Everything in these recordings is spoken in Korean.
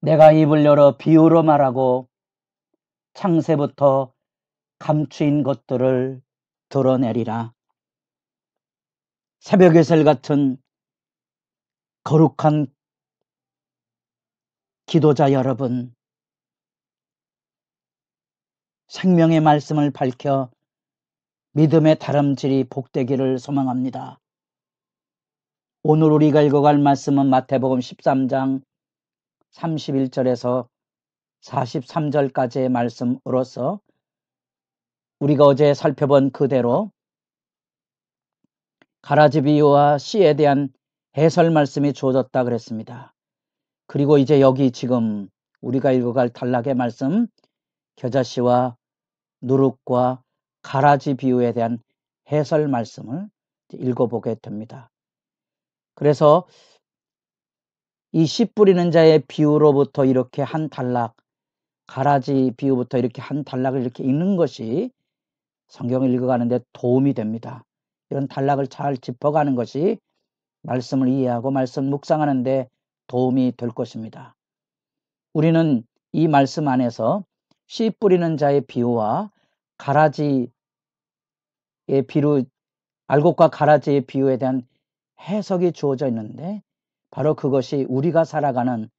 내가 입을 열어 비유로 말하고 창세부터 감추인 것들을 드러내리라. 새벽의 셀 같은 거룩한 기도자 여러분, 생명의 말씀을 밝혀 믿음의 다름질이 복되기를 소망합니다. 오늘 우리가 읽어갈 말씀은 마태복음 13장 31절에서 43절까지의 말씀으로서 우리가 어제 살펴본 그대로 가라지 비유와 씨에 대한 해설 말씀이 주어졌다 그랬습니다. 그리고 이제 여기 지금 우리가 읽어갈 단락의 말씀, 겨자씨와 누룩과 가라지 비유에 대한 해설 말씀을 읽어보게 됩니다. 그래서 이 씨 뿌리는 자의 비유로부터 이렇게 한 단락, 가라지 비유부터 이렇게 한 단락을 이렇게 읽는 것이 성경을 읽어가는데 도움이 됩니다. 이런 단락을 잘 짚어가는 것이 말씀을 이해하고 말씀 묵상하는데 도움이 될 것입니다. 우리는 이 말씀 안에서 씨 뿌리는 자의 비유와 가라지의 비유, 알곡과 가라지의 비유에 대한 해석이 주어져 있는데 바로 그것이 우리가 살아가는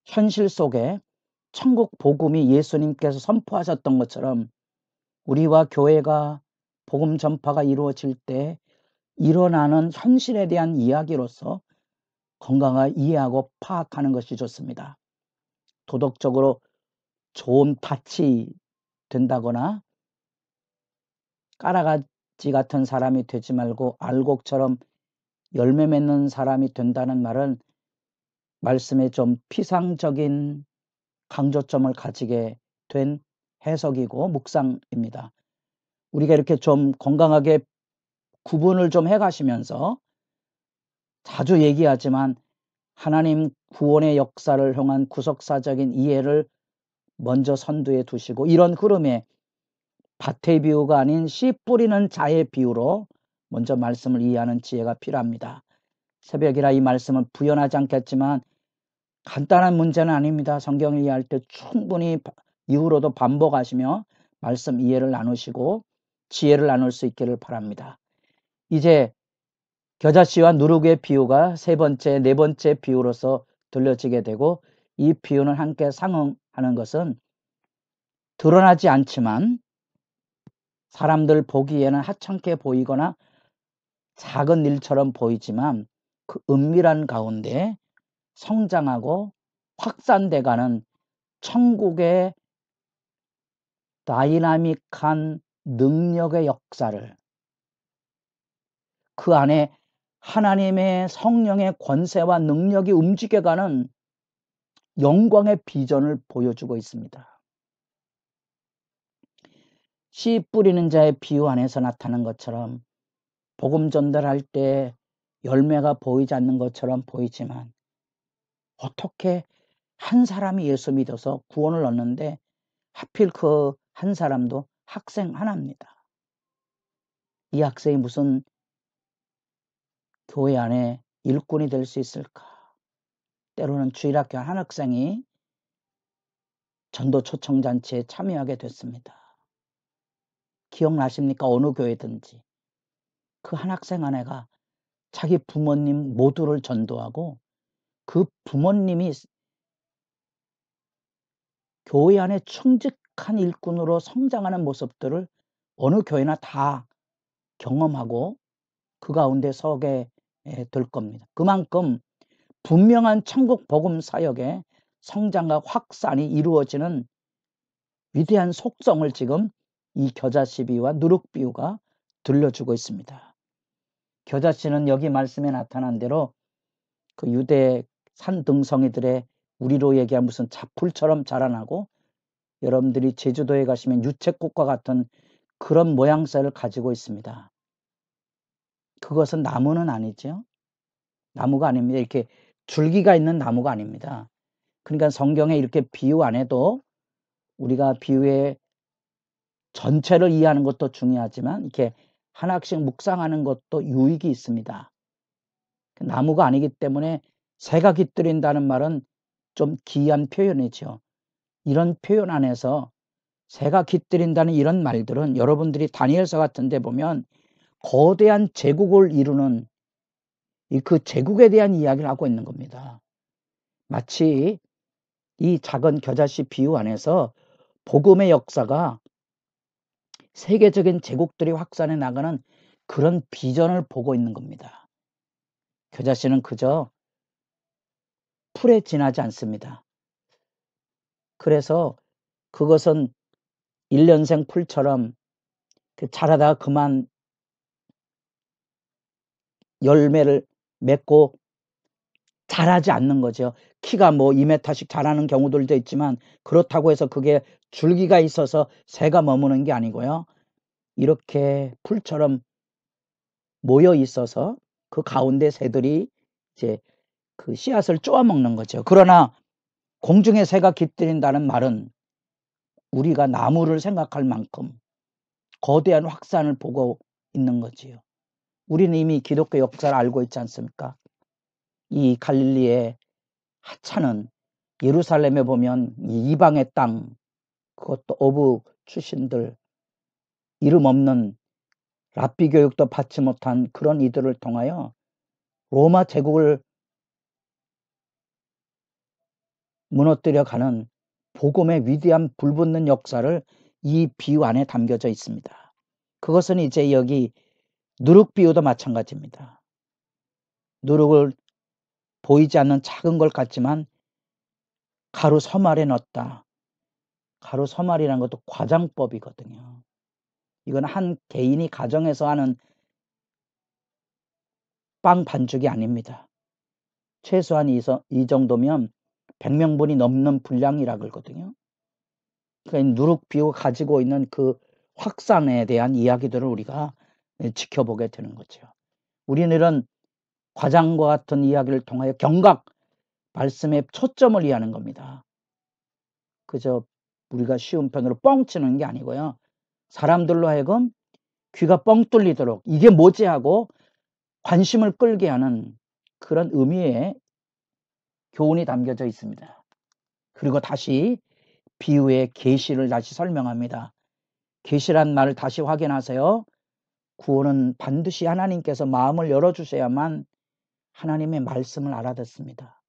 현실 속에 천국 복음이 예수님께서 선포하셨던 것처럼 우리와 교회가 복음 전파가 이루어질 때 일어나는 현실에 대한 이야기로서 건강하게 이해하고 파악하는 것이 좋습니다. 도덕적으로 좋은 닻이 된다거나 까라가지 같은 사람이 되지 말고 알곡처럼 열매 맺는 사람이 된다는 말은 말씀에 좀 피상적인 강조점을 가지게 된 해석이고 묵상입니다. 우리가 이렇게 좀 건강하게 구분을 좀 해가시면서 자주 얘기하지만 하나님 구원의 역사를 향한 구속사적인 이해를 먼저 선두에 두시고 이런 흐름에 밭의 비유가 아닌 씨 뿌리는 자의 비유로 먼저 말씀을 이해하는 지혜가 필요합니다. 새벽이라 이 말씀을 부연하지 않겠지만 간단한 문제는 아닙니다. 성경을 이해할 때 충분히 이후로도 반복하시며 말씀 이해를 나누시고 지혜를 나눌 수 있기를 바랍니다. 이제 겨자씨와 누룩의 비유가 세 번째, 네 번째 비유로서 들려지게 되고 이 비유는 함께 상응하는 것은 드러나지 않지만 사람들 보기에는 하찮게 보이거나 작은 일처럼 보이지만 그 은밀한 가운데 성장하고 확산돼가는 천국의 다이나믹한 능력의 역사를 그 안에 하나님의 성령의 권세와 능력이 움직여가는 영광의 비전을 보여주고 있습니다. 씨 뿌리는 자의 비유 안에서 나타난 것처럼 복음 전달할 때 열매가 보이지 않는 것처럼 보이지만 어떻게 한 사람이 예수 믿어서 구원을 얻는데 하필 그 한 사람도 학생 하나입니다. 이 학생이 무슨 교회 안에 일꾼이 될 수 있을까? 때로는 주일학교 한 학생이 전도 초청잔치에 참여하게 됐습니다. 기억나십니까? 어느 교회든지 그 한 학생 아내가 자기 부모님 모두를 전도하고 그 부모님이 교회 안에 충직한 일꾼으로 성장하는 모습들을 어느 교회나 다 경험하고 그 가운데 서게 될 겁니다. 그만큼 분명한 천국 복음 사역의 성장과 확산이 이루어지는 위대한 속성을 지금 이 겨자씨 비유와 누룩 비유가 들려주고 있습니다. 겨자씨는 여기 말씀에 나타난 대로 그 유대 산등성이들의 우리로 얘기하면 무슨 잡풀처럼 자라나고 여러분들이 제주도에 가시면 유채꽃과 같은 그런 모양새를 가지고 있습니다. 그것은 나무는 아니죠. 나무가 아닙니다. 이렇게 줄기가 있는 나무가 아닙니다. 그러니까 성경에 이렇게 비유 안 해도 우리가 비유의 전체를 이해하는 것도 중요하지만 이렇게 하나씩 묵상하는 것도 유익이 있습니다. 나무가 아니기 때문에 새가 깃들인다는 말은 좀 기이한 표현이죠. 이런 표현 안에서 새가 깃들인다는 이런 말들은 여러분들이 다니엘서 같은 데 보면 거대한 제국을 이루는 그 제국에 대한 이야기를 하고 있는 겁니다. 마치 이 작은 겨자씨 비유 안에서 복음의 역사가 세계적인 제국들이 확산해 나가는 그런 비전을 보고 있는 겁니다. 겨자씨는 그저 풀에 지나지 않습니다. 그래서 그것은 1년생 풀처럼 자라다가 그만 열매를 맺고 자라지 않는 거죠. 키가 뭐 2m씩 자라는 경우들도 있지만 그렇다고 해서 그게 줄기가 있어서 새가 머무는 게 아니고요. 이렇게 풀처럼 모여 있어서 그 가운데 새들이 이제 그 씨앗을 쪼아 먹는 거죠. 그러나 공중에 새가 깃들인다는 말은 우리가 나무를 생각할 만큼 거대한 확산을 보고 있는 거지요. 우리는 이미 기독교 역사를 알고 있지 않습니까? 이 갈릴리의 하찮은 예루살렘에 보면 이 이방의 땅, 그것도 어부 출신들, 이름 없는 랍비 교육도 받지 못한 그런 이들을 통하여 로마 제국을 무너뜨려 가는 복음의 위대한 불붙는 역사를 이 비유 안에 담겨져 있습니다. 그것은 이제 여기 누룩 비유도 마찬가지입니다. 누룩을 보이지 않는 작은 것 같지만 가루 서말에 넣었다. 가루 서말이라는 것도 과장법이거든요. 이건 한 개인이 가정에서 하는 빵 반죽이 아닙니다. 최소한 이 정도면 100명분이 넘는 분량이라 그러거든요. 그러니까 누룩 비유가 가지고 있는 그 확산에 대한 이야기들을 우리가 지켜보게 되는 거죠. 우리는 이런 과장과 같은 이야기를 통하여 경각, 말씀의 초점을 이해하는 겁니다. 그저 우리가 쉬운 편으로 뻥치는 게 아니고요. 사람들로 하여금 귀가 뻥 뚫리도록 이게 뭐지 하고 관심을 끌게 하는 그런 의미의 교훈이 담겨져 있습니다. 그리고 다시 비유의 계시를 다시 설명합니다. 계시란 말을 다시 확인하세요. 구원은 반드시 하나님께서 마음을 열어주셔야만 하나님의 말씀을 알아듣습니다.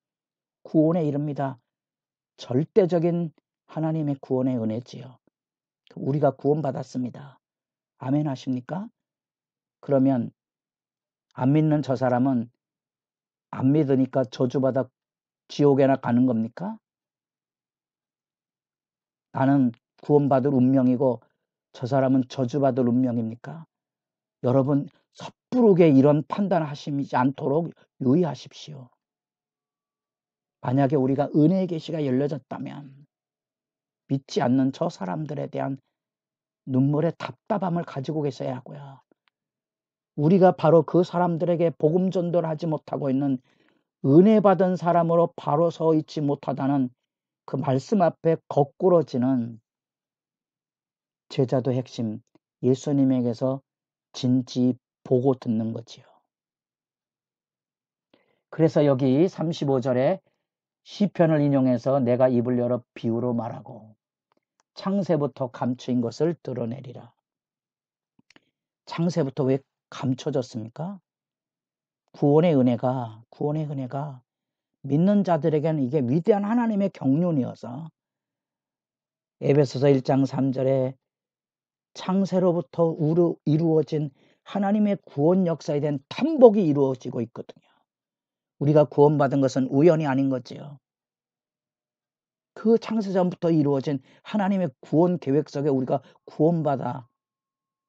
구원에 이릅니다. 절대적인 하나님의 구원의 은혜지요. 우리가 구원받았습니다. 아멘 하십니까? 그러면 안 믿는 저 사람은 안 믿으니까 저주받아 지옥에나 가는 겁니까? 나는 구원받을 운명이고 저 사람은 저주받을 운명입니까? 여러분 섣부르게 이런 판단하시지 않도록 유의하십시오. 만약에 우리가 은혜의 계시가 열려졌다면 믿지 않는 저 사람들에 대한 눈물의 답답함을 가지고 계셔야 하고요. 우리가 바로 그 사람들에게 복음 전도를 하지 못하고 있는 은혜 받은 사람으로 바로 서 있지 못하다는 그 말씀 앞에 거꾸러지는 제자도 핵심 예수님에게서 진지 보고 듣는 거지요. 그래서 여기 35절에 시편을 인용해서 내가 입을 열어 비유로 말하고 창세부터 감추인 것을 드러내리라. 창세부터 왜 감춰졌습니까? 구원의 은혜가 믿는 자들에게는 이게 위대한 하나님의 경륜이어서 에베소서 1장 3절에 창세로부터 이루어진 하나님의 구원 역사에 대한 탐복이 이루어지고 있거든요. 우리가 구원받은 것은 우연이 아닌 거지요. 그 창세전부터 이루어진 하나님의 구원 계획 속에 우리가 구원받아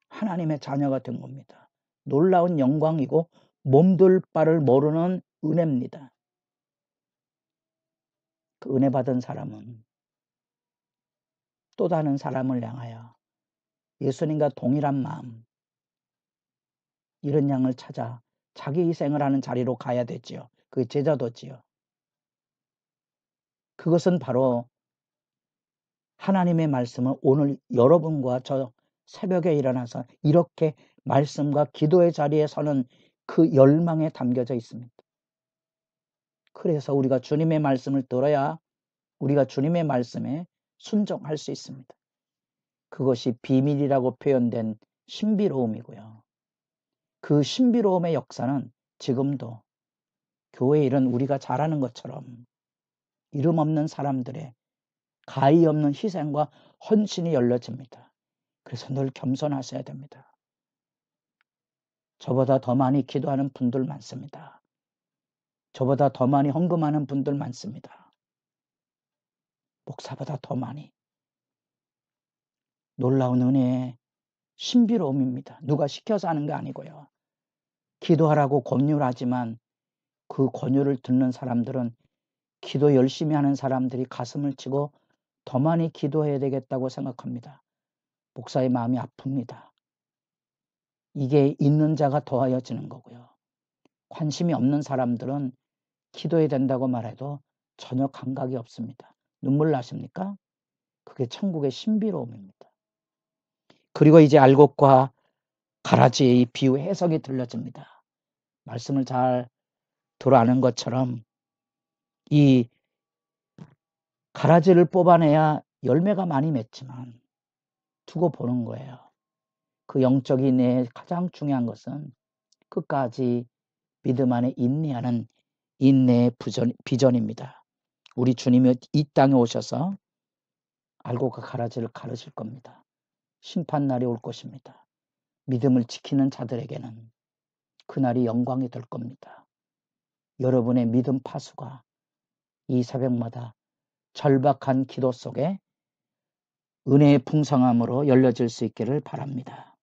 하나님의 자녀가 된 겁니다. 놀라운 영광이고 몸둘 바를 모르는 은혜입니다. 그 은혜 받은 사람은 또 다른 사람을 향하여 예수님과 동일한 마음, 이런 양을 찾아 자기 희생을 하는 자리로 가야 되지요. 그게 제자도지요. 그것은 바로 하나님의 말씀을 오늘 여러분과 저 새벽에 일어나서 이렇게 말씀과 기도의 자리에 서는 그 열망에 담겨져 있습니다. 그래서 우리가 주님의 말씀을 들어야 우리가 주님의 말씀에 순종할 수 있습니다. 그것이 비밀이라고 표현된 신비로움이고요. 그 신비로움의 역사는 지금도 교회 일은 우리가 잘 아는 것처럼 이름 없는 사람들의 가히 없는 희생과 헌신이 열려집니다. 그래서 늘 겸손하셔야 됩니다. 저보다 더 많이 기도하는 분들 많습니다. 저보다 더 많이 헌금하는 분들 많습니다. 목사보다 더 많이. 놀라운 은혜의 신비로움입니다. 누가 시켜서 하는 게 아니고요. 기도하라고 권유를 하지만 그 권유를 듣는 사람들은 기도 열심히 하는 사람들이 가슴을 치고 더 많이 기도해야 되겠다고 생각합니다. 목사의 마음이 아픕니다. 이게 있는 자가 더하여지는 거고요. 관심이 없는 사람들은 기도해야 된다고 말해도 전혀 감각이 없습니다. 눈물 나십니까? 그게 천국의 신비로움입니다. 그리고 이제 알곡과 가라지의 이 비유 해석이 들려집니다. 말씀을 잘 들어 아는 것처럼 이 가라지를 뽑아내야 열매가 많이 맺지만 두고 보는 거예요. 그 영적인 내 가장 중요한 것은 끝까지 믿음 안에 인내하는 인내의 비전입니다. 우리 주님이 이 땅에 오셔서 알곡과 가라지를 가르실 겁니다. 심판날이 올 것입니다. 믿음을 지키는 자들에게는 그날이 영광이 될 겁니다. 여러분의 믿음 파수가 이 새벽마다 절박한 기도 속에 은혜의 풍성함으로 열려질 수 있기를 바랍니다.